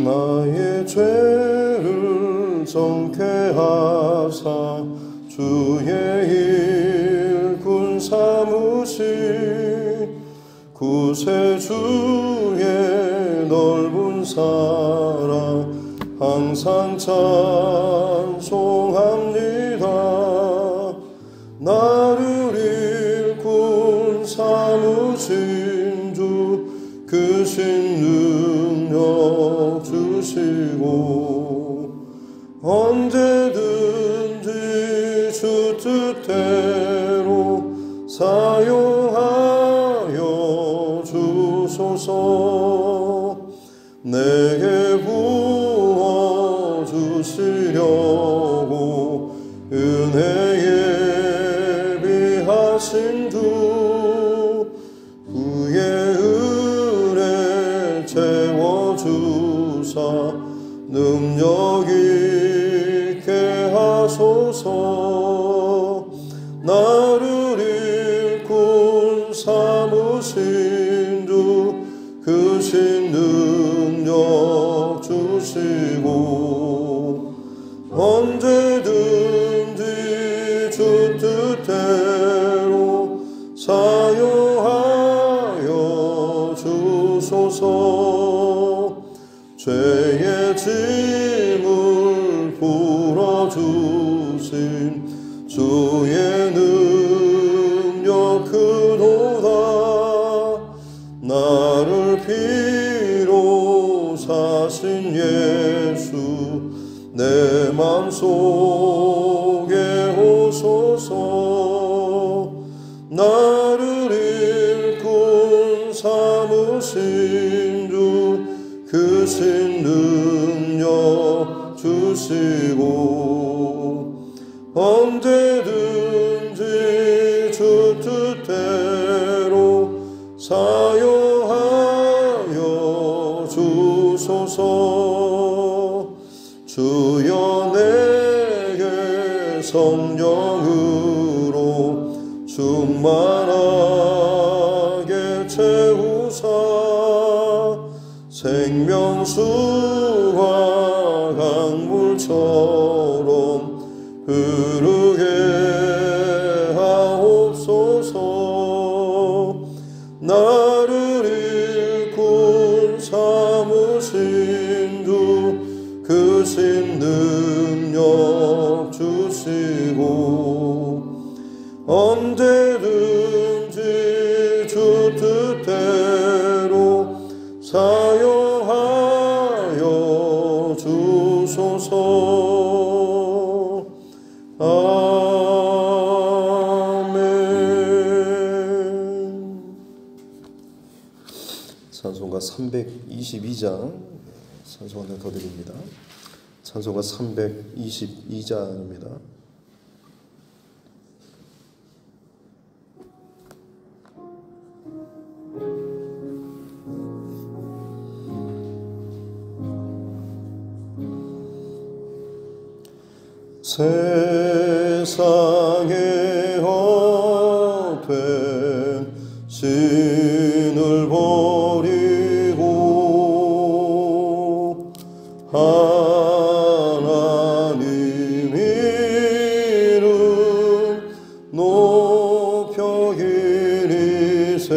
나의 죄를 정케 하사 주의 일꾼 삼으신 구세주의 넓은 사랑 항상 찬송합니다. 나를 일꾼 삼으신 주 크신 능력 주시고 언제든지 주 뜻대로 사용하여 주소서. 내게 부어주시려고 은혜에 비하신 주 그의 은혜 채워주사 능력 있게 하소서. 나를 일꾼 삼으신 주 크신 능력 주시고 언제든지 주 뜻대로 사용하여 주소서. 죄의 짐을 풀어주신 주의 능력 크도다. 나를 피로 사신 예수 내 맘속에 오소서. 나를 일꾼 삼으신 주 크신 능력 주시고 언제든지 주 뜻대로 사용하여 주소서. 주여 내게 성령으로 충만하게 채우사 생명수와 강물처럼 흐르게 하옵소서. 나를 일꾼 삼으신 주 크신 능력 주시고 언제든지 주 뜻대로 사용하여 주소서. 아멘. 찬송가 322장 찬송가 더 드립니다. 찬송가 322장입니다. 세상의 헛된 신을 버리고 하나님 이름 높여 기리세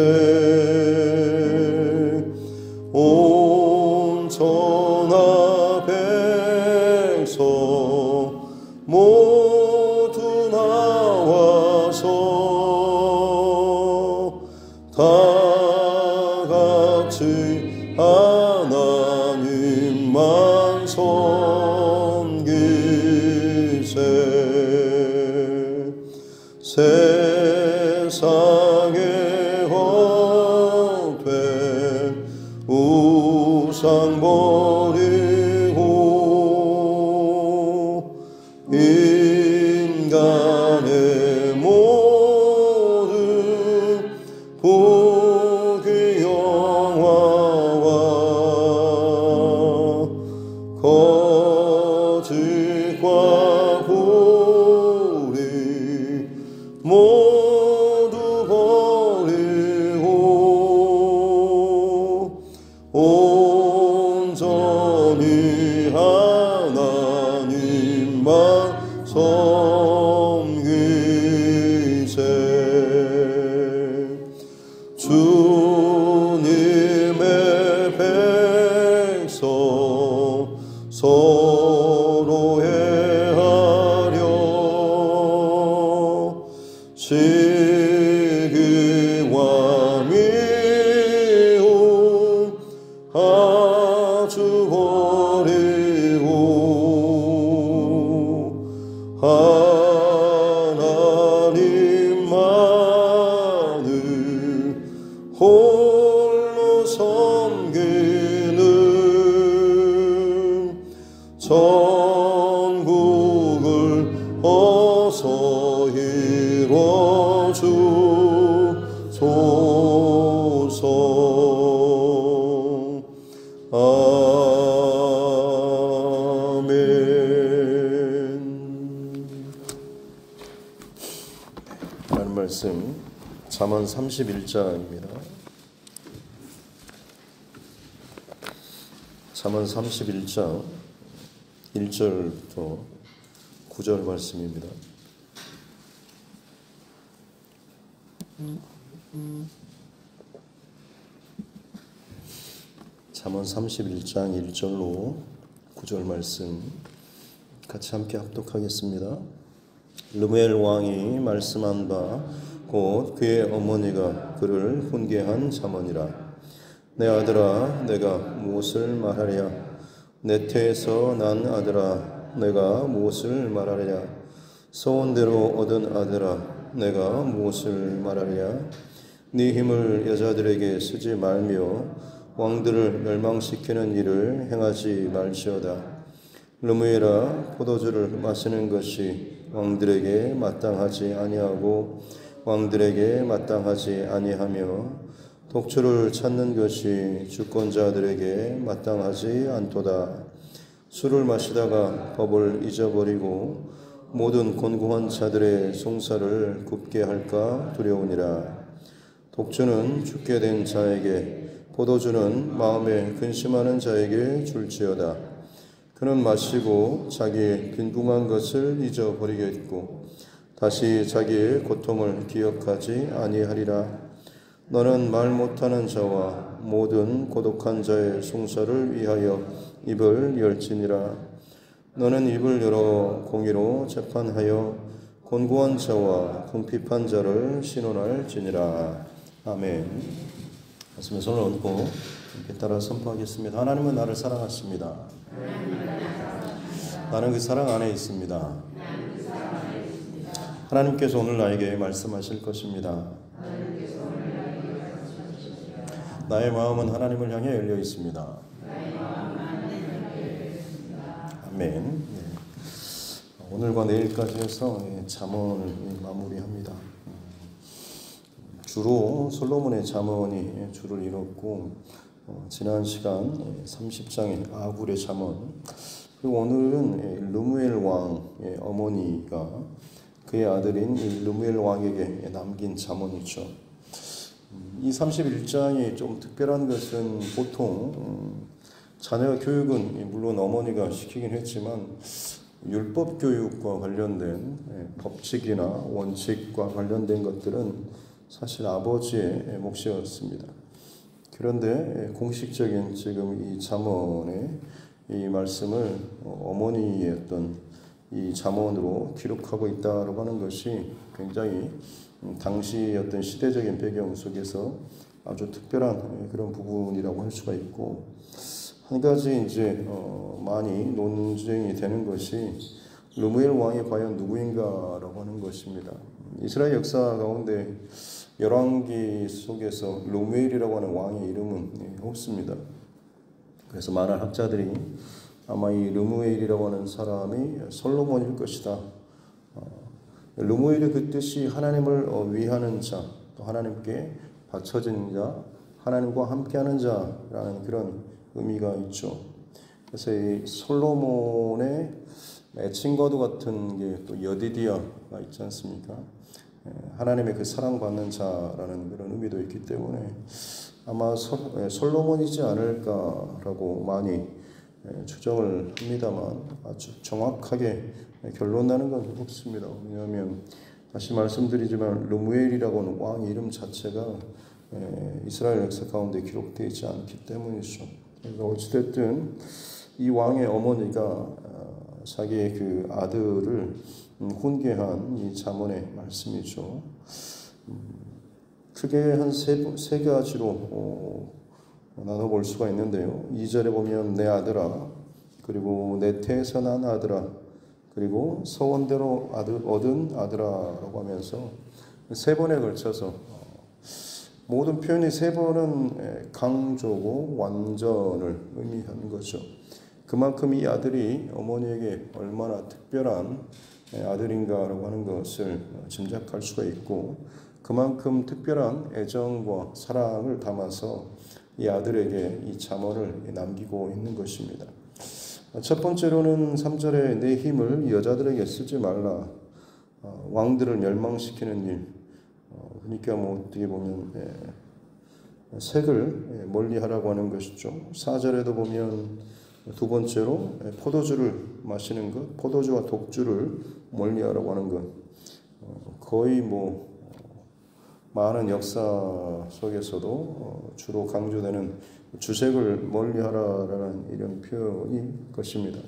온 천하 백성 모두 나와서 다 같이 하나님만 섬기세. 세상의 헛된 우상 버리고 인간의 모든 복의 영화와 거짓과 불의 모두 버리고 온전히 주님의 백성 서로 해하려 시기와 미움 아주 버리고 하나님만을 홀로 섬기는 천국을 어서 이뤄주소서. 아멘. 하나님 말씀 잠언 31장입니다. 잠언 31장 1절부터 9절 말씀입니다. 잠언 31장 1절로 9절 말씀 같이 함께 합독하겠습니다. 르무엘 왕이 말씀한 바 곧 그의 어머니가 그를 훈계한 잠언이라. 내 아들아, 내가 무엇을 말하랴? 내 태에서 난 아들아, 내가 무엇을 말하랴? 소원대로 얻은 아들아, 내가 무엇을 말하랴? 네 힘을 여자들에게 쓰지 말며 왕들을 멸망시키는 일을 행하지 말지어다. 르무엘아, 포도주를 마시는 것이 왕들에게 마땅하지 아니하고 왕들에게 마땅하지 아니하며 독주를 찾는 것이 주권자들에게 마땅하지 않도다. 술을 마시다가 법을 잊어버리고 모든 곤고한 자들의 송사를 굽게 할까 두려우니라. 독주는 죽게 된 자에게, 포도주는 마음에 근심하는 자에게 줄지어다. 그는 마시고 자기의 빈궁한 것을 잊어버리겠고 다시 자기의 고통을 기억하지 아니하리라. 너는 말 못하는 자와 모든 고독한 자의 송사를 위하여 입을 열지니라. 너는 입을 열어 공의로 재판하여 곤고한 자와 궁핍한 자를 신원할지니라. 아멘. 말씀에 손을 얹고 따라 선포하겠습니다. 하나님은 나를 사랑하십니다. 나는 그 사랑 안에 있습니다. 하나님께서 오늘 나에게 말씀하실 것입니다. 나의 마음은 하나님을 향해 열려 있습니다. 아멘. 오늘과 내일까지 해서 잠언을 마무리합니다. 주로 솔로몬의 잠언이 주를 이뤘고 지난 시간 30장의 아굴의 잠언, 그리고 오늘은 르무엘 왕의 어머니가 그의 아들인 르무엘 왕에게 남긴 잠언이죠. 이 31장이 좀 특별한 것은 보통 자녀 교육은 물론 어머니가 시키긴 했지만 율법 교육과 관련된 법칙이나 원칙과 관련된 것들은 사실 아버지의 몫이었습니다. 그런데 공식적인 지금 이 잠언의 이 말씀을 어머니의 어떤 이 잠언으로 기록하고 있다고 하는 것이 굉장히 당시 어떤 시대적인 배경 속에서 아주 특별한 그런 부분이라고 할 수가 있고, 한 가지 이제 많이 논쟁이 되는 것이 르무엘 왕이 과연 누구인가라고 하는 것입니다. 이스라엘 역사 가운데 열왕기 속에서 르무엘이라고 하는 왕의 이름은 없습니다. 그래서 많은 학자들이 아마 이 르무엘이라고 하는 사람이 솔로몬일 것이다. 르무엘의 그 뜻이 하나님을 위하는 자, 또 하나님께 바쳐진 자, 하나님과 함께하는 자라는 그런 의미가 있죠. 그래서 이 솔로몬의 애칭과도 같은 게 또 여디디아가 있지 않습니까? 하나님의 그 사랑받는 자라는 그런 의미도 있기 때문에 아마 솔로몬이지 않을까라고 많이 추정을 합니다만 아주 정확하게 결론 나는 건 없습니다. 왜냐하면 다시 말씀드리지만 르무엘이라고 하는 왕 이름 자체가 이스라엘 역사 가운데 기록되어 있지 않기 때문이죠. 그래서 어찌됐든 이 왕의 어머니가 자기의 그 아들을 훈계한 이 잠언의 말씀이죠. 크게 한 세 가지로 나눠볼 수가 있는데요. 2절에 보면 내 아들아, 그리고 내 태에서 난 아들아, 그리고 서원대로 얻은 아들아라고 하면서 세 번에 걸쳐서 모든 표현이 세 번은 강조고 완전을 의미하는 거죠. 그만큼 이 아들이 어머니에게 얼마나 특별한 아들인가라고 하는 것을 짐작할 수가 있고, 그만큼 특별한 애정과 사랑을 담아서 이 아들에게 이 잠언을 남기고 있는 것입니다. 첫 번째로는 3절에 내 힘을 여자들에게 쓰지 말라. 왕들을 멸망시키는 일. 그러니까 뭐 어떻게 보면 색을 멀리하라고 하는 것이죠. 4절에도 보면 두 번째로 포도주를 마시는 것, 포도주와 독주를 멀리하라고 하는 것. 거의 뭐 많은 역사 속에서도 주로 강조되는 주색을 멀리하라라는 이런 표현이 것입니다.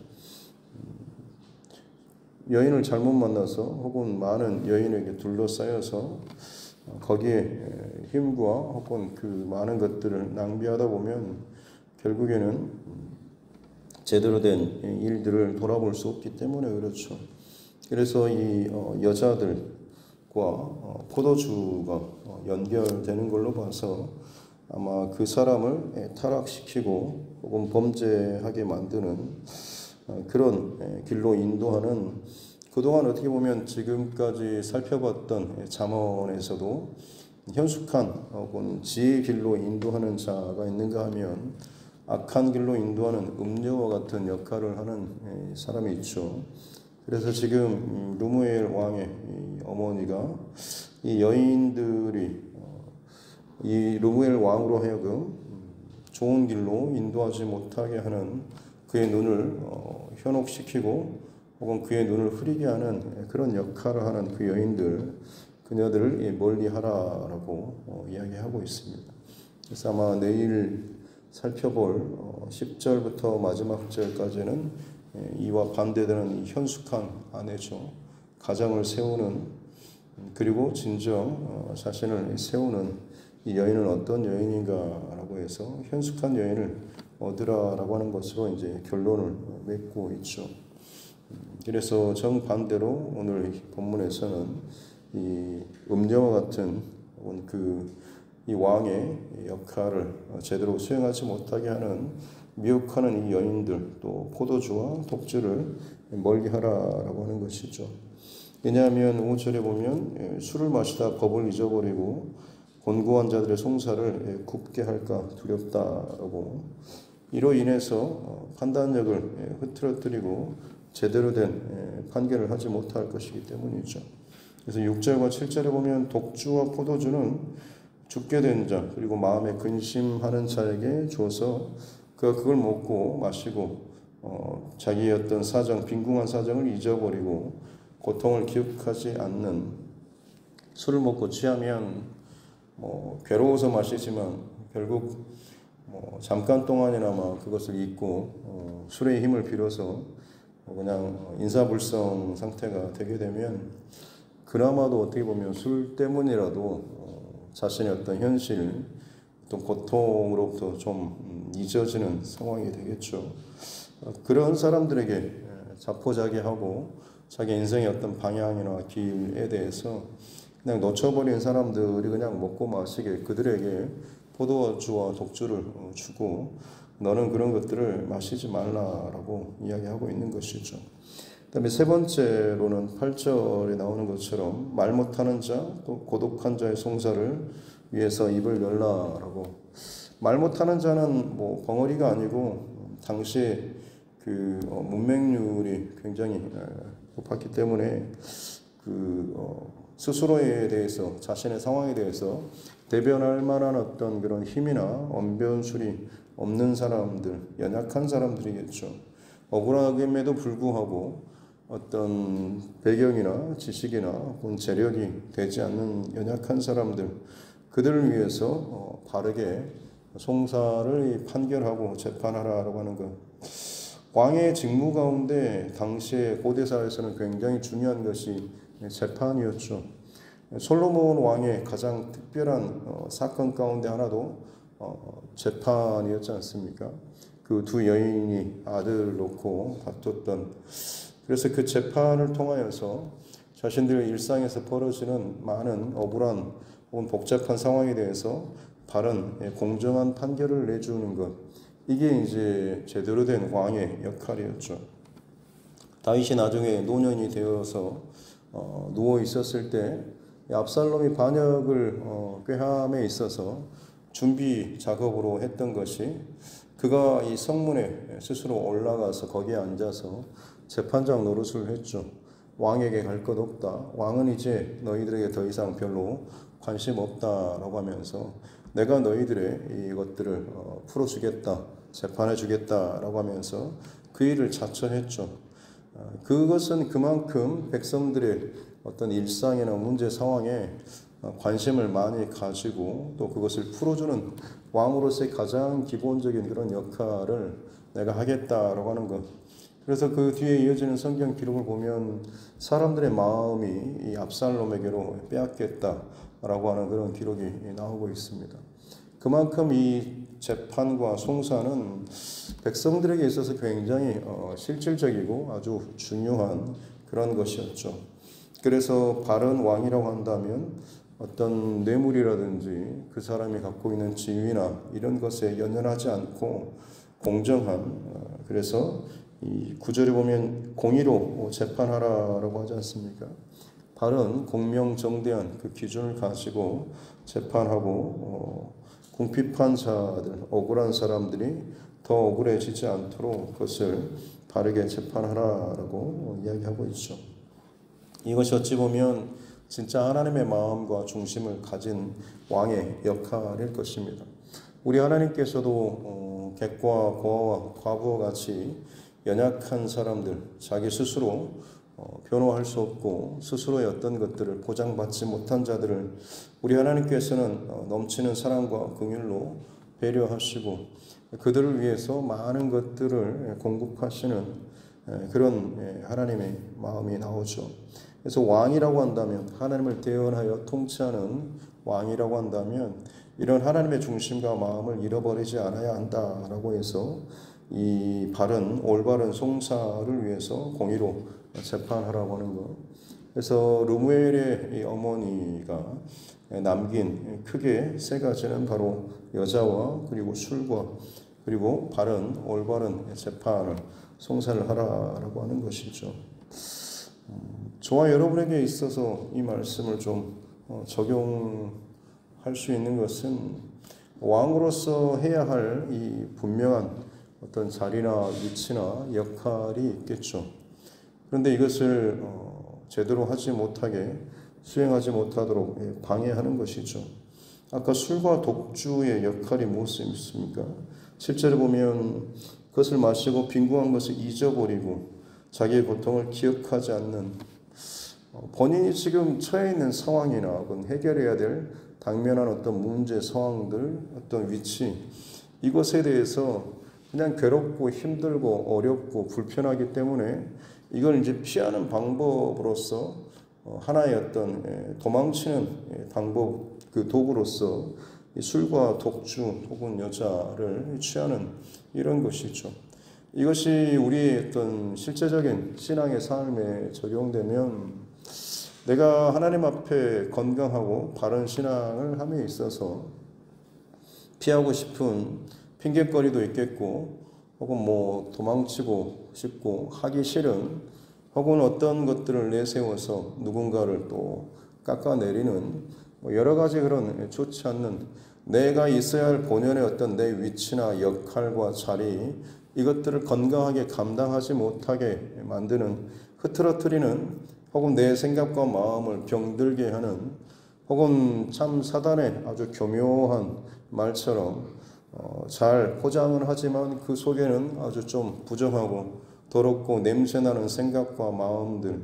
여인을 잘못 만나서 혹은 많은 여인에게 둘러싸여서 거기에 힘과 혹은 그 많은 것들을 낭비하다 보면 결국에는 제대로 된 일들을 돌아볼 수 없기 때문에 그렇죠. 그래서 이 여자들과 포도주가 연결되는 걸로 봐서 아마 그 사람을 타락시키고 혹은 범죄하게 만드는 그런 길로 인도하는, 그동안 어떻게 보면 지금까지 살펴봤던 잠언에서도 현숙한 혹은 지혜의 길로 인도하는 자가 있는가 하면 악한 길로 인도하는 음녀와 같은 역할을 하는 사람이 있죠. 그래서 지금 르무엘 왕의 어머니가 이 여인들이 이 르무엘 왕으로 하여금 좋은 길로 인도하지 못하게 하는 그의 눈을 현혹시키고 혹은 그의 눈을 흐리게 하는 그런 역할을 하는 그 여인들, 그녀들을 멀리하라라고 이야기하고 있습니다. 그래서 아마 내일 살펴볼 10절부터 마지막 절까지는 이와 반대되는 현숙한 아내죠. 가정을 세우는, 그리고 진정 자신을 세우는 이 여인은 어떤 여인인가라고 해서 현숙한 여인을 얻으라라고 하는 것으로 이제 결론을 맺고 있죠. 그래서 정반대로 오늘 본문에서는 이 음녀와 같은 이 왕의 역할을 제대로 수행하지 못하게 하는, 미혹하는 이 여인들, 또 포도주와 독주를 멀리하라라고 하는 것이죠. 왜냐하면 5절에 보면 술을 마시다 법을 잊어버리고 곤고한 자들의 송사를 굽게 할까 두렵다라고, 이로 인해서 판단력을 흐트러뜨리고 제대로 된 판결을 하지 못할 것이기 때문이죠. 그래서 6절과 7절에 보면 독주와 포도주는 죽게 된 자, 그리고 마음에 근심하는 자에게 줘서 그가 그걸 먹고 마시고 자기의 어떤 사정, 빈궁한 사정을 잊어버리고 고통을 기억하지 않는, 술을 먹고 취하면 괴로워서 마시지만 결국 잠깐 동안이나마 그것을 잊고 술의 힘을 빌어서 그냥 인사불성 상태가 되게 되면 그나마도 어떻게 보면 술 때문이라도 자신의 어떤 현실, 또 고통으로부터 좀 잊어지는 상황이 되겠죠. 그런 사람들에게 자포자기하고 자기 인생의 어떤 방향이나 길에 대해서 그냥 놓쳐버린 사람들이 그냥 먹고 마시게 그들에게 포도주와 독주를 주고 너는 그런 것들을 마시지 말라라고 이야기하고 있는 것이죠. 그다음에 세 번째로는 8절에 나오는 것처럼 말 못하는 자, 또 고독한 자의 송사를 위해서 입을 열라라고. 말 못하는 자는 벙어리가 아니고 당시에 그 문맹률이 굉장히 높았기 때문에 스스로에 대해서, 자신의 상황에 대해서 대변할 만한 어떤 그런 힘이나 언변술이 없는 사람들, 연약한 사람들이겠죠. 억울함에도 불구하고 어떤 배경이나 지식이나 혹은 재력이 되지 않는 연약한 사람들, 그들을 위해서 바르게 송사를 판결하고 재판하라라고 하는 것. 왕의 직무 가운데 당시의 고대사에서는 굉장히 중요한 것이 재판이었죠. 솔로몬 왕의 가장 특별한 사건 가운데 하나도 재판이었지 않습니까? 그 두 여인이 아들을 놓고 다퉜던, 그래서 그 재판을 통하여서 자신들의 일상에서 벌어지는 많은 억울한 혹은 복잡한 상황에 대해서 바른 공정한 판결을 내주는 것, 이게 이제 제대로 된 왕의 역할이었죠. 다윗이 나중에 노년이 되어서 누워 있었을 때 압살롬이 반역을 꾀함에 있어서 준비 작업으로 했던 것이, 그가 이 성문에 스스로 올라가서 거기에 앉아서 재판장 노릇을 했죠. 왕에게 갈 것 없다. 왕은 이제 너희들에게 더 이상 별로 관심 없다라고 하면서 내가 너희들의 이것들을 풀어주겠다, 재판해주겠다라고 하면서 그 일을 자처했죠. 그것은 그만큼 백성들의 어떤 일상이나 문제 상황에 관심을 많이 가지고 또 그것을 풀어주는 왕으로서의 가장 기본적인 그런 역할을 내가 하겠다라고 하는 것. 그래서 그 뒤에 이어지는 성경 기록을 보면 사람들의 마음이 이 압살롬에게로 빼앗겼다라고 하는 그런 기록이 나오고 있습니다. 그만큼 이 재판과 송사는 백성들에게 있어서 굉장히 실질적이고 아주 중요한 그런 것이었죠. 그래서 바른 왕이라고 한다면 어떤 뇌물이라든지 그 사람이 갖고 있는 지위나 이런 것에 연연하지 않고 공정한, 그래서 이 구절에 보면 공의로 재판하라라고 하지 않습니까? 바른 공명정대한 그 기준을 가지고 재판하고 궁핍한 자들, 억울한 사람들이 더 억울해지지 않도록 그것을 바르게 재판하라라고 이야기하고 있죠. 이것이 어찌 보면 진짜 하나님의 마음과 중심을 가진 왕의 역할일 것입니다. 우리 하나님께서도 객과 고아와 과부와 같이 연약한 사람들, 자기 스스로 변호할 수 없고 스스로의 어떤 것들을 보장받지 못한 자들을 우리 하나님께서는 넘치는 사랑과 긍휼로 배려하시고 그들을 위해서 많은 것들을 공급하시는 그런 하나님의 마음이 나오죠. 그래서 왕이라고 한다면, 하나님을 대언하여 통치하는 왕이라고 한다면 이런 하나님의 중심과 마음을 잃어버리지 않아야 한다라고 해서 이 바른 올바른 송사를 위해서 공의로 재판하라고 하는 것. 그래서 르무엘의 이 어머니가 남긴 크게 세 가지는 바로 여자와 그리고 술과 그리고 바른 올바른 재판을 송사를 하라라고 하는 것이죠. 저와 여러분에게 있어서 이 말씀을 좀 적용할 수 있는 것은 왕으로서 해야 할 이 분명한 어떤 자리나 위치나 역할이 있겠죠. 그런데 이것을 제대로 하지 못하게 수행하지 못하도록 방해하는 것이죠. 아까 술과 독주의 역할이 무엇입니까? 실제로 보면 그것을 마시고 빈궁한 것을 잊어버리고 자기의 고통을 기억하지 않는, 본인이 지금 처해 있는 상황이나 혹은 해결해야 될 당면한 어떤 문제 상황들, 어떤 위치, 이것에 대해서 그냥 괴롭고 힘들고 어렵고 불편하기 때문에 이걸 이제 피하는 방법으로서 하나의 어떤 도망치는 방법, 그 도구로서 술과 독주 혹은 여자를 취하는 이런 것이죠. 이것이 우리의 어떤 실제적인 신앙의 삶에 적용되면 내가 하나님 앞에 건강하고 바른 신앙을 함에 있어서 피하고 싶은 핑계거리도 있겠고 혹은 뭐 도망치고 싶고 하기 싫은 혹은 어떤 것들을 내세워서 누군가를 또 깎아내리는 여러 가지 그런 좋지 않는 내가 있어야 할 본연의 어떤 내 위치나 역할과 자리, 이것들을 건강하게 감당하지 못하게 만드는, 흐트러뜨리는, 혹은 내 생각과 마음을 병들게 하는, 혹은 참 사단의 아주 교묘한 말처럼 잘 포장은 하지만 그 속에는 아주 좀 부정하고 더럽고 냄새나는 생각과 마음들,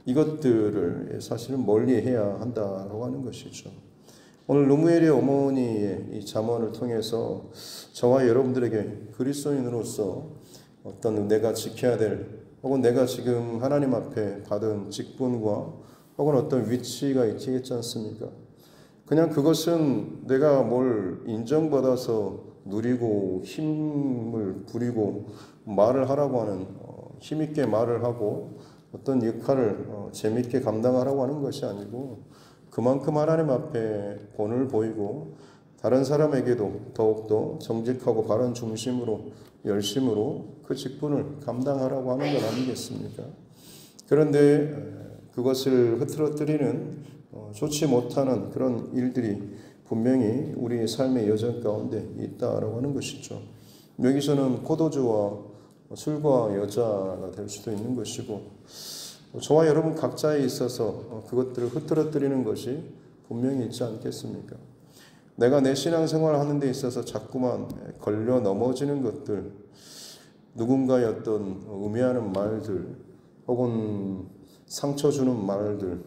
이것들을 사실은 멀리해야 한다라고 하는 것이죠. 오늘 루무엘의 어머니의 이 잠언을 통해서 저와 여러분들에게 그리스도인으로서 어떤 내가 지켜야 될 혹은 내가 지금 하나님 앞에 받은 직분과 혹은 어떤 위치가 있겠지 않습니까? 그냥 그것은 내가 뭘 인정받아서 누리고 힘을 부리고 말을 하라고 하는 힘있게 말을 하고 어떤 역할을 재밌게 감당하라고 하는 것이 아니고 그만큼 하나님 앞에 본을 보이고 다른 사람에게도 더욱더 정직하고 바른 중심으로 열심으로 그 직분을 감당하라고 하는 것 아니겠습니까? 그런데 그것을 흐트러뜨리는 좋지 못하는 그런 일들이 분명히 우리의 삶의 여정 가운데 있다라고 하는 것이죠. 여기서는 포도주와 술과 여자가 될 수도 있는 것이고 저와 여러분 각자에 있어서 그것들을 흐트러뜨리는 것이 분명히 있지 않겠습니까? 내가 내 신앙생활을 하는 데 있어서 자꾸만 걸려 넘어지는 것들, 누군가의 어떤 의미하는 말들, 혹은 상처 주는 말들,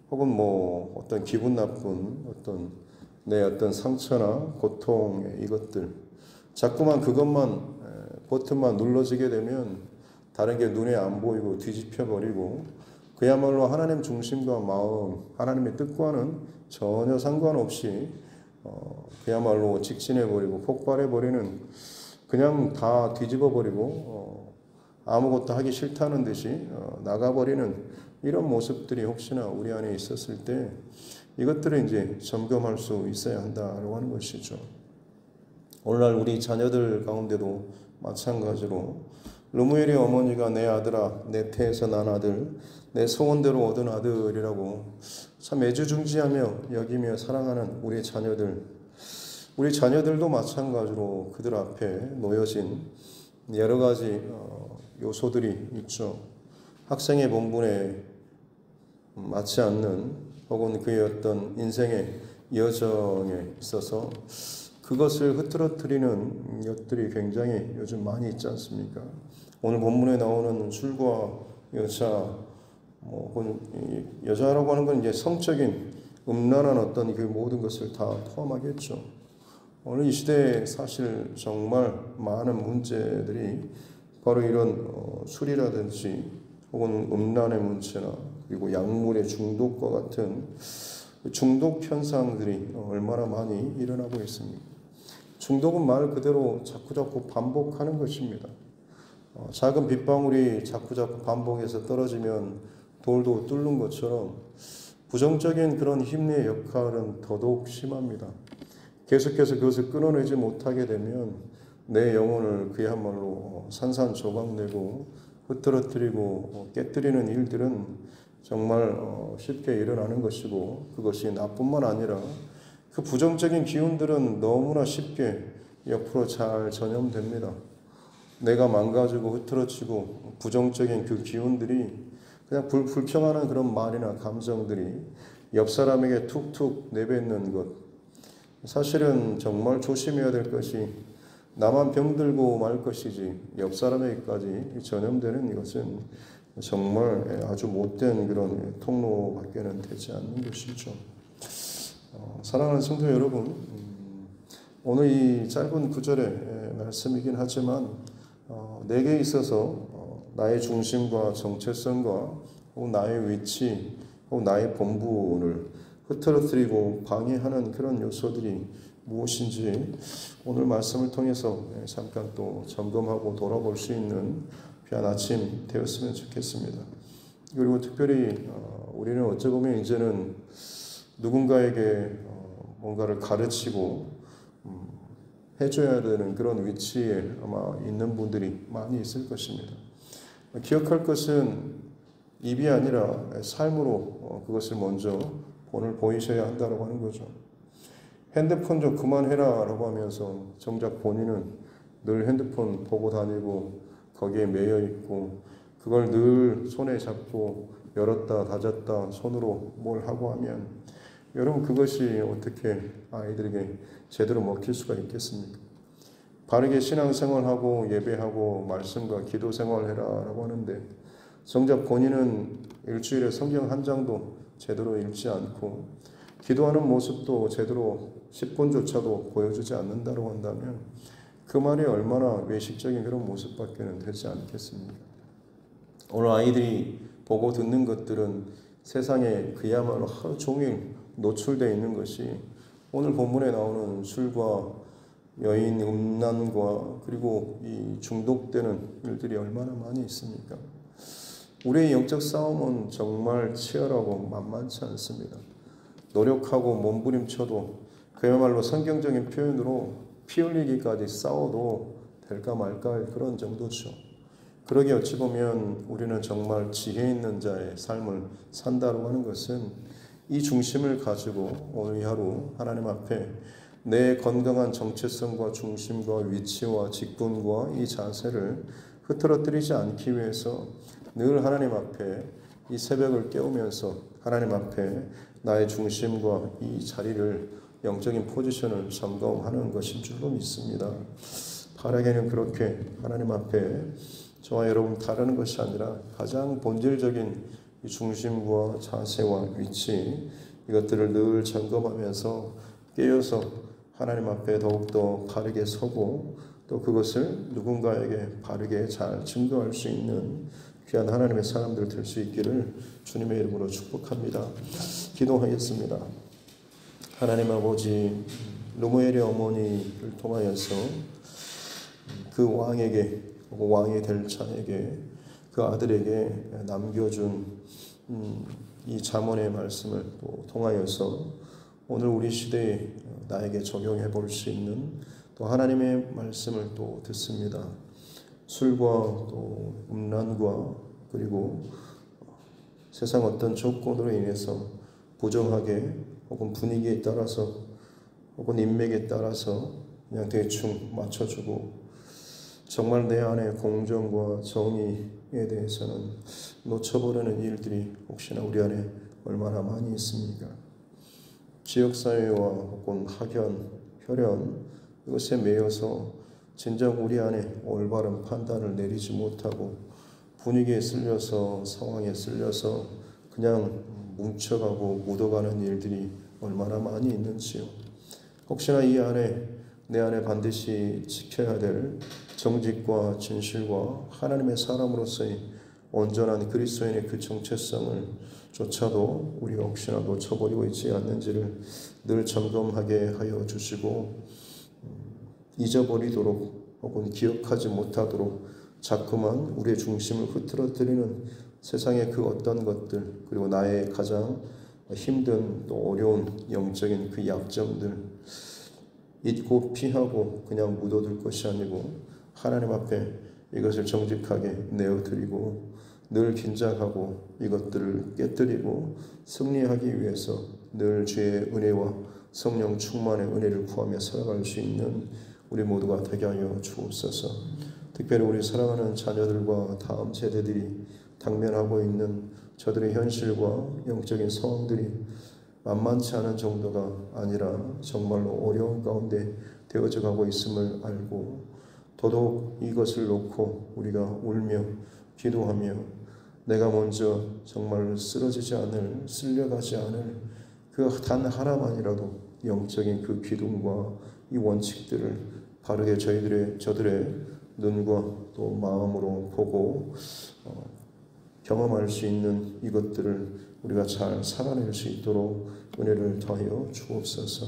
혹은 뭐 어떤 기분 나쁜 어떤 내 어떤 상처나 고통의 이것들, 자꾸만 그것만 버튼만 눌러지게 되면 다른 게 눈에 안 보이고 뒤집혀 버리고 그야말로 하나님 중심과 마음, 하나님의 뜻과는 전혀 상관없이 그야말로 직진해 버리고 폭발해 버리는, 그냥 다 뒤집어 버리고 아무것도 하기 싫다는 듯이 나가버리는 이런 모습들이 혹시나 우리 안에 있었을 때 이것들을 이제 점검할 수 있어야 한다고 하는 것이죠. 오늘날 우리 자녀들 가운데도 마찬가지로 르무엘의 어머니가 내 아들아, 내 태에서 난 아들, 내 소원대로 얻은 아들이라고 참 애지중지하며 여기며 사랑하는 우리 자녀들도 마찬가지로 그들 앞에 놓여진 여러 가지 요소들이 있죠. 학생의 본분에 맞지 않는 혹은 그의 어떤 인생의 여정에 있어서 그것을 흐트러뜨리는 것들이 굉장히 요즘 많이 있지 않습니까? 오늘 본문에 나오는 술과 여자, 여자라고 하는 건 이제 성적인 음란한 어떤 그 모든 것을 다 포함하겠죠. 오늘 이 시대에 사실 정말 많은 문제들이 바로 이런 술이라든지 혹은 음란의 문제나 그리고 약물의 중독과 같은 중독 현상들이 얼마나 많이 일어나고 있습니다. 중독은 말 그대로 자꾸자꾸 반복하는 것입니다. 작은 빗방울이 자꾸자꾸 반복해서 떨어지면 돌도 뚫는 것처럼 부정적인 그런 힘의 역할은 더더욱 심합니다. 계속해서 그것을 끊어내지 못하게 되면 내 영혼을 그야말로 산산조각내고 흐트러뜨리고 깨뜨리는 일들은 정말 쉽게 일어나는 것이고, 그것이 나뿐만 아니라 그 부정적인 기운들은 너무나 쉽게 옆으로 잘 전염됩니다. 내가 망가지고 흐트러지고 부정적인 그 기운들이 그냥 불평하는 그런 말이나 감정들이 옆 사람에게 툭툭 내뱉는 것, 사실은 정말 조심해야 될 것이 나만 병들고 말 것이지 옆 사람에게까지 전염되는 이것은 정말 아주 못된 그런 통로밖에는 되지 않는 것이죠. 사랑하는 성도 여러분, 오늘 이 짧은 구절의 말씀이긴 하지만 내게 있어서 나의 중심과 정체성과 혹은 나의 위치 혹은 나의 본분을 흐트러뜨리고 방해하는 그런 요소들이 무엇인지 오늘 말씀을 통해서 잠깐 또 점검하고 돌아볼 수 있는 귀한 아침 되었으면 좋겠습니다. 그리고 특별히 우리는 어찌 보면 이제는 누군가에게 뭔가를 가르치고 해줘야 되는 그런 위치에 아마 있는 분들이 많이 있을 것입니다. 기억할 것은 입이 아니라 삶으로 그것을 먼저 본을 보이셔야 한다고 하는 거죠. 핸드폰 좀 그만해라 라고 하면서 정작 본인은 늘 핸드폰 보고 다니고 거기에 매여 있고 그걸 늘 손에 잡고 열었다 닫았다 손으로 뭘 하고 하면 여러분 그것이 어떻게 아이들에게 제대로 먹힐 수가 있겠습니까? 바르게 신앙생활하고 예배하고 말씀과 기도 생활해라 라고 하는데 정작 본인은 일주일에 성경 한 장도 제대로 읽지 않고 기도하는 모습도 제대로 10분조차도 보여주지 않는다고 한다면 그 말이 얼마나 외식적인 그런 모습밖에는 되지 않겠습니까? 오늘 아이들이 보고 듣는 것들은 세상에 그야말로 하루 종일 노출되어 있는 것이 오늘 본문에 나오는 술과 여인 음란과 그리고 이 중독되는 일들이 얼마나 많이 있습니까? 우리의 영적 싸움은 정말 치열하고 만만치 않습니다. 노력하고 몸부림쳐도 그야말로 성경적인 표현으로 피 흘리기까지 싸워도 될까 말까 그런 정도죠. 그러기 어찌 보면 우리는 정말 지혜 있는 자의 삶을 산다고 하는 것은 이 중심을 가지고 오늘 이 하루 하나님 앞에 내 건강한 정체성과 중심과 위치와 직분과 이 자세를 흐트러뜨리지 않기 위해서 늘 하나님 앞에 이 새벽을 깨우면서 하나님 앞에 나의 중심과 이 자리를 영적인 포지션을 점검하는 것인 줄로 믿습니다. 바라게는 그렇게 하나님 앞에 저와 여러분 다루는 것이 아니라 가장 본질적인 이 중심과 자세와 위치 이것들을 늘 점검하면서 깨어서 하나님 앞에 더욱더 바르게 서고 또 그것을 누군가에게 바르게 잘 증거할 수 있는 귀한 하나님의 사람들 될 수 있기를 주님의 이름으로 축복합니다. 기도하겠습니다. 하나님 아버지, 르무엘의 어머니를 통하여서 그 왕에게, 왕이 될 자에게, 그 아들에게 남겨준 이 잠언의 말씀을 또 통하여서 오늘 우리 시대에 나에게 적용해 볼 수 있는 또 하나님의 말씀을 또 듣습니다. 술과 또 음란과 그리고 세상 어떤 조건으로 인해서 부정하게 혹은 분위기에 따라서 혹은 인맥에 따라서 그냥 대충 맞춰주고 정말 내 안에 공정과 정의에 대해서는 놓쳐버리는 일들이 혹시나 우리 안에 얼마나 많이 있습니까? 지역사회와 혹은 학연, 혈연 이것에 매여서 진정 우리 안에 올바른 판단을 내리지 못하고 분위기에 쓸려서 상황에 쓸려서 그냥 뭉쳐가고 묻어가는 일들이 얼마나 많이 있는지요. 혹시나 이 안에 내 안에 반드시 지켜야 될 정직과 진실과 하나님의 사람으로서의 온전한 그리스도인의 그 정체성을 조차도 우리가 혹시나 놓쳐버리고 있지 않는지를 늘 점검하게 하여 주시고 잊어버리도록 혹은 기억하지 못하도록 자꾸만 우리의 중심을 흐트러뜨리는 세상의 그 어떤 것들 그리고 나의 가장 힘든 또 어려운 영적인 그 약점들 잊고 피하고 그냥 묻어둘 것이 아니고 하나님 앞에 이것을 정직하게 내어드리고 늘 긴장하고 이것들을 깨뜨리고 승리하기 위해서 늘 주의 은혜와 성령 충만의 은혜를 구하며 살아갈 수 있는 우리 모두가 되게 하여 주옵소서. 특별히 우리 사랑하는 자녀들과 다음 세대들이 당면하고 있는 저들의 현실과 영적인 상황들이 만만치 않은 정도가 아니라 정말로 어려운 가운데 되어져 가고 있음을 알고 더더욱 이것을 놓고 우리가 울며 기도하며 내가 먼저 정말 쓰러지지 않을 쓸려가지 않을 그 단 하나만이라도 영적인 그 기둥과 이 원칙들을 바르게 저들의 눈과 또 마음으로 보고 경험할 수 있는 이것들을 우리가 잘 살아낼 수 있도록 은혜를 더하여 주옵소서.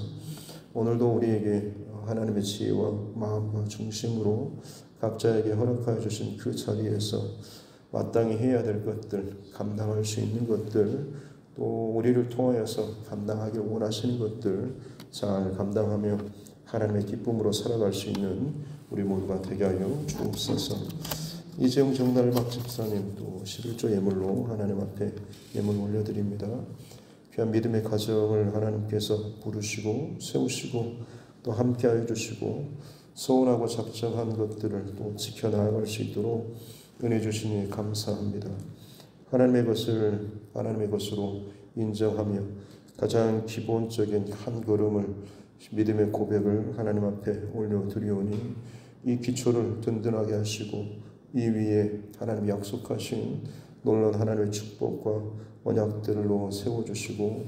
오늘도 우리에게 하나님의 지혜와 마음과 중심으로 각자에게 허락하여 주신 그 자리에서 마땅히 해야 될 것들, 감당할 수 있는 것들, 또 우리를 통하여서 감당하길 원하시는 것들 잘 감당하며 하나님의 기쁨으로 살아갈 수 있는 우리 모두가 되게 하여 주옵소서. 이재용 정달박 집사님 또 11조 예물로 하나님 앞에 예물 올려드립니다. 귀한 믿음의 가정을 하나님께서 부르시고 세우시고 또 함께하여 주시고 소원하고 작정한 것들을 또 지켜나갈 수 있도록 은혜 주시니 감사합니다. 하나님의 것을 하나님의 것으로 인정하며 가장 기본적인 한 걸음을 믿음의 고백을 하나님 앞에 올려드리오니 이 기초를 든든하게 하시고 이 위에 하나님 약속하신 놀라운 하나님의 축복과 언약들로 세워주시고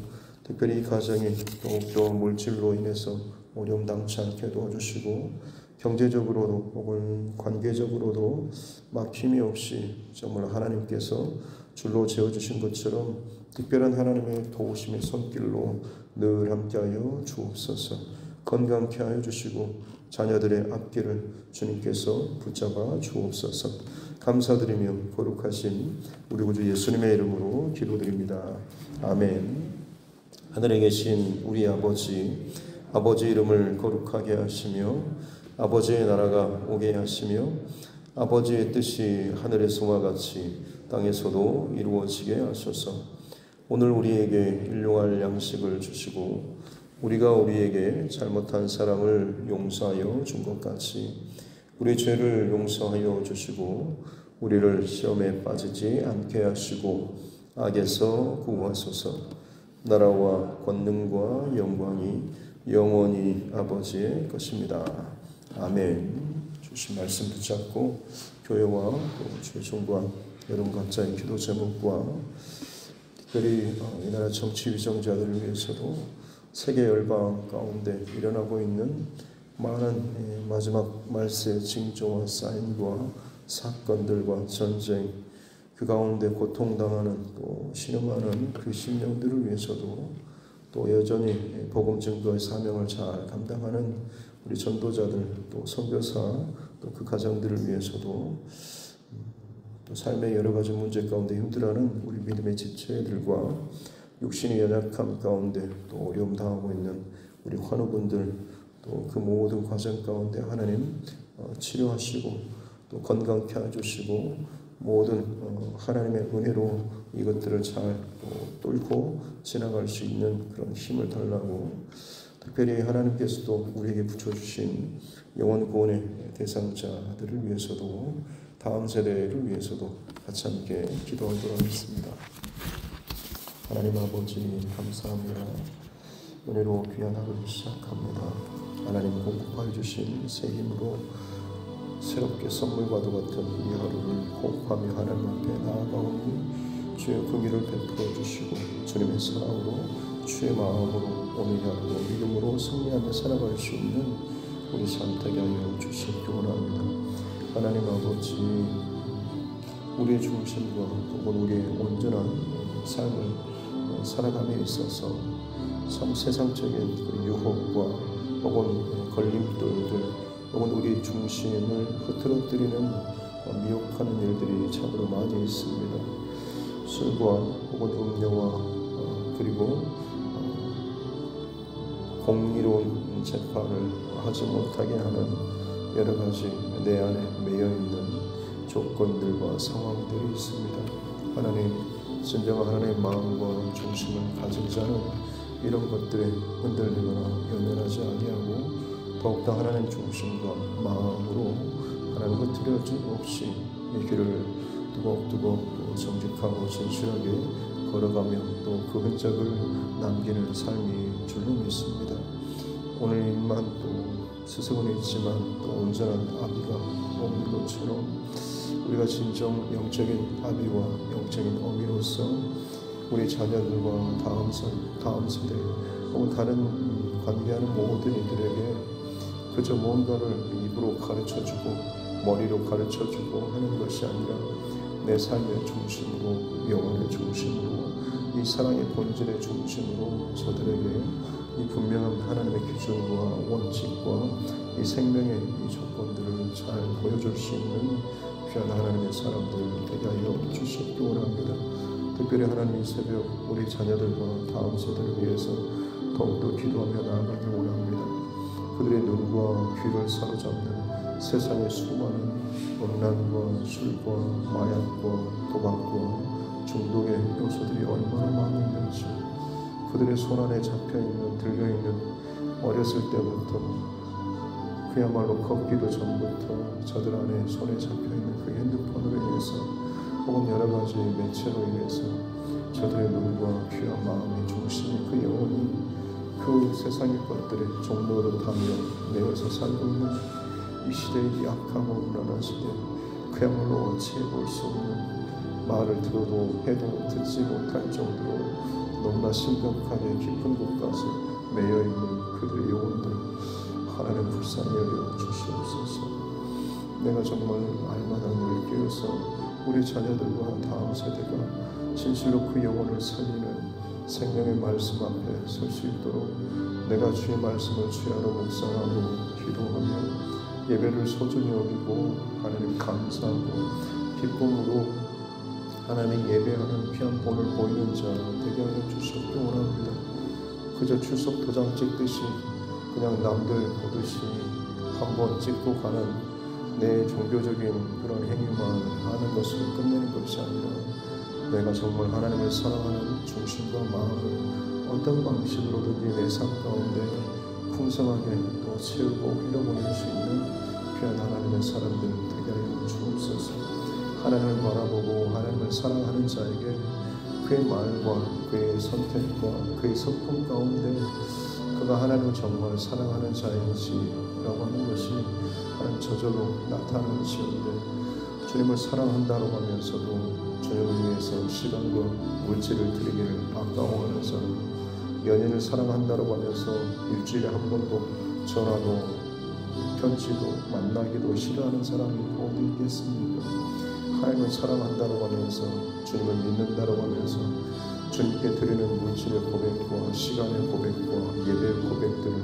특별히 이 가정이 더욱더 물질로 인해서 어려움 당치 않게 도와주시고 경제적으로도 혹은 관계적으로도 막힘이 없이 정말 하나님께서 줄로 재어주신 것처럼 특별한 하나님의 도우심의 손길로 늘 함께하여 주옵소서. 건강케 하여 주시고 자녀들의 앞길을 주님께서 붙잡아 주옵소서. 감사드리며 거룩하신 우리 구주 예수님의 이름으로 기도드립니다. 아멘. 하늘에 계신 우리 아버지, 아버지 이름을 거룩하게 하시며 아버지의 나라가 오게 하시며 아버지의 뜻이 하늘에서와 같이 땅에서도 이루어지게 하소서. 오늘 우리에게 일용할 양식을 주시고 우리가 우리에게 잘못한 사람을 용서하여 준 것 같이 우리 죄를 용서하여 주시고 우리를 시험에 빠지지 않게 하시고 악에서 구하소서. 나라와 권능과 영광이 영원히 아버지의 것입니다. 아멘. 주신 말씀 붙잡고 교회와 또 주의 종과 여러분 각자의 기도 제목과 특별히 이 나라 정치 위정자들을 위해서도 세계 열방 가운데 일어나고 있는 많은 마지막 말세의 징조와 사인과 사건들과 전쟁, 그 가운데 고통당하는 또 신음하는 그 심령들을 위해서도 또 여전히 복음 증거의 사명을 잘 감당하는 우리 전도자들 또 선교사 또 그 가정들을 위해서도 또 삶의 여러 가지 문제 가운데 힘들어하는 우리 믿음의 지체들과 육신의 연약함 가운데 또 어려움 당하고 있는 우리 환우분들 또 그 모든 과정 가운데 하나님 치료하시고 또 건강케 해주시고 모든 하나님의 은혜로 이것들을 잘 뚫고 지나갈 수 있는 그런 힘을 달라고 특별히 하나님께서도 우리에게 붙여주신 영원 구원의 대상자들을 위해서도 다음 세대를 위해서도 같이 함께 기도하도록 하겠습니다. 하나님 아버지 감사합니다. 은혜로 귀한 하루를 시작합니다. 하나님 공급하여 주신 새 힘으로 새롭게 선물과도 같은 이 하루를 호흡하며 하나님 앞에 나아가오니 주의 긍휼을 베풀어 주시고 주님의 사랑으로 주의 마음으로 오늘 하루 믿음으로 승리하며 살아갈 수 있는 우리 삶 되게 하여 주시기 원합니다. 하나님 아버지 우리의 중심과 혹은 우리의 온전한 삶을 살아감에 있어서 참 세상적인 유혹과 혹은 걸림돌들 혹은 우리 중심을 흐트러뜨리는 미혹하는 일들이 참으로 많이 있습니다. 술과 혹은 음료와 그리고 공의로운 재판을 하지 못하게 하는 여러 가지 내 안에 매여있는 조건들과 상황들이 있습니다. 하나님 진정한 하나님의 마음과 중심을 가진 자는 이런 것들에 흔들리거나 연연하지 아니하고 더욱더 하나님 중심과 마음으로 하나님 흐트러짐 없이 이 길을 두벅두벅 정직하고 진실하게 걸어가며 또 그 흔적을 남기는 삶이 줄로 믿습니다. 오늘 일만 또 스승은 있지만 또 온전한 아비가 없는 것처럼 우리가 진정 영적인 아비와 영적인 어미로서 우리 자녀들과 다음 세대 혹은 다른 관계하는 모든 이들에게 그저 뭔가를 입으로 가르쳐주고 머리로 가르쳐주고 하는 것이 아니라 내 삶의 중심으로 영혼의 중심으로 이 사랑의 본질의 중심으로 저들에게 이 분명한 하나님의 기준과 원칙과 이 생명의 이 조건들을 잘 보여줄 수 있는 귀한 하나님의 사람들 되게 하여 주시기 원합니다. 특별히 하나님 이 새벽 우리 자녀들과 다음 세대를 위해서 더욱더 기도하며 나아가기 원합니다. 그들의 눈과 귀를 사로잡는 세상의 수많은 음란과 술과 마약과 도박과 중독의 요소들이 얼마나 많이 있는지 그들의 손안에 잡혀있는 들려있는 어렸을 때부터 그야말로 걷기도 전부터 저들 안에 손에 잡혀있는 그 핸드폰으로 인해서 혹은 여러 가지 매체로 인해서 저들의 눈과 귀와 마음의 중심이 그 영혼이 그 세상의 것들의 종로로 타며 내어서 살고 있는 이 시대의 약하고 음란한 시대 그야말로 어찌해 볼 수 없는 말을 들어도 해도 듣지 못할 정도로 너무나 심각하게 깊은 곳까지 매여있는 그들의 영혼들 하나님 불쌍히 여겨 주시옵소서. 내가 정말 알마다 늘 깨어서 우리 자녀들과 다음 세대가 진실로 그 영혼을 살리는 생명의 말씀 앞에 설 수 있도록 내가 주의 말씀을 주야로 묵상하고 기도하며 예배를 소중히 여기고 하나님 감사하고 기쁨으로 하나님 예배하는 귀한 본을 보이는 자 되게 하여 주시옵기 원합니다. 그저 출석 도장 찍듯이 그냥 남들 보듯이 한번 찍고 가는 내 종교적인 그런 행위만 하는 것을 끝내는 것이 아니라 내가 정말 하나님을 사랑하는 중심과 마음을 어떤 방식으로든지 내 삶 가운데 풍성하게 또 채우고 흘려보낼 수 있는 귀한 하나님의 사람들 되게 하여 주옵소서. 하나님을 바라보고 하나님을 사랑하는 자에게 그의 말과 그의 선택과 그의 성품 가운데 그가 하나님을 정말 사랑하는 자인지라고 하는 것이 하나님 저절로 나타나시는데 주님을 사랑한다고 하면서도 주님을 위해서 시간과 물질을 드리기를 아까워하는 사람, 연인을 사랑한다고 하면서 일주일에 한 번도 전화도 편지도 만나기도 싫어하는 사람이 어디 있겠습니까? 하나님을 사랑한다고 하면서 주님을 믿는다고 하면서 주님께 드리는 물질의 고백과 시간의 고백과 예배의 고백들을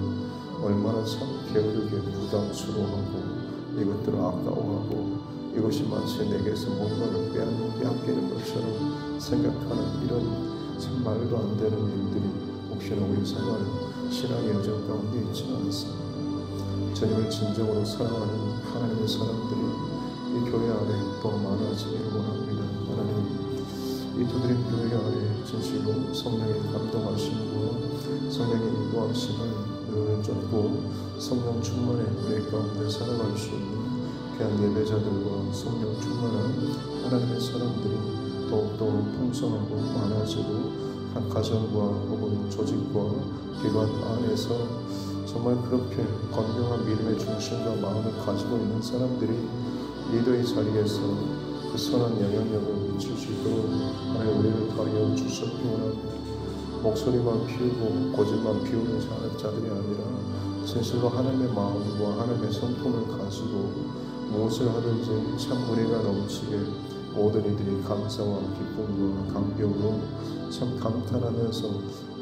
얼마나 참 게으르게 부담스러워하고 이것들을 아까워하고 이것이 마치 내게서 뭔가를 빼앗기는 것처럼 생각하는 이런 참 말도 안 되는 일들이 혹시나 우리 생활 신앙의 여정 가운데 있지는 않습니다. 주님을 진정으로 사랑하는 하나님의 사람들이 이 교회 안에 더 많아지기를 원합니다. 하나님, 이 두드림 교회 안에 진실로 성령의 감동하심과 성령의 인도하심을 늘 쫓고 성령 충만의 우리 가운데 살아갈 수 있는 귀한 예배자들과 성령 충만한 하나님의 사람들이 더욱더 풍성하고 많아지고 한 가정과 혹은 조직과 기관 안에서 정말 그렇게 건강한 믿음의 중심과 마음을 가지고 있는 사람들이 리더의 자리에서 그 선한 영향력을 미칠 수 있도록 하나님 우리를 더하여 주셨기 원합니다. 목소리만 피우고 고집만 피우는 자들이 아니라 진실로 하나님의 마음과 하나님의 성품을 가지고 무엇을 하든지 참 은혜가 넘치게 모든 이들이 감사와 기쁨과 감격으로 참 감탄하면서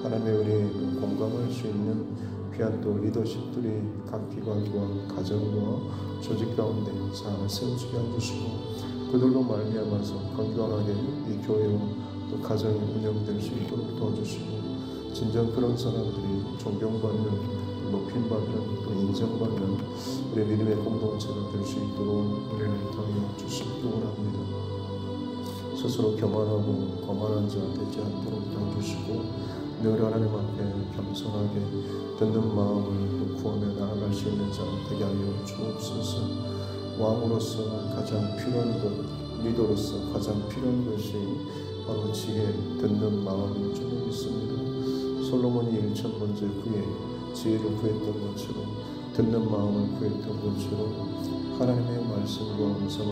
하나님의 은혜에 공감할 수 있는 귀한 또 리더십들이 각 기관과 가정과 조직 가운데 잘 세워지게 해주시고 그들로 말미암아서 건강하게 이 교회와 또 가정이 운영될 수 있도록 도와주시고 진정 그런 사람들이 존경받는 높임받는 또 인정받는 우리 믿음의 공동체가 될 수 있도록 은혜를 더하여 주시기 원합니다. 스스로 교만하고 거만한 자 되지 않도록 도와주시고 늘 하나님 앞에 겸손하게 듣는 마음을 구하며 나아갈 수 있는 자 되게 하여 주옵소서. 왕으로서 가장 필요한 것, 리더로서 가장 필요한 것이 바로 지혜, 듣는 마음인 줄 믿습니다. 솔로몬이 1000번째 후에 지혜를 구했던 것처럼 듣는 마음을 구했던 것처럼 하나님의 말씀과 음성을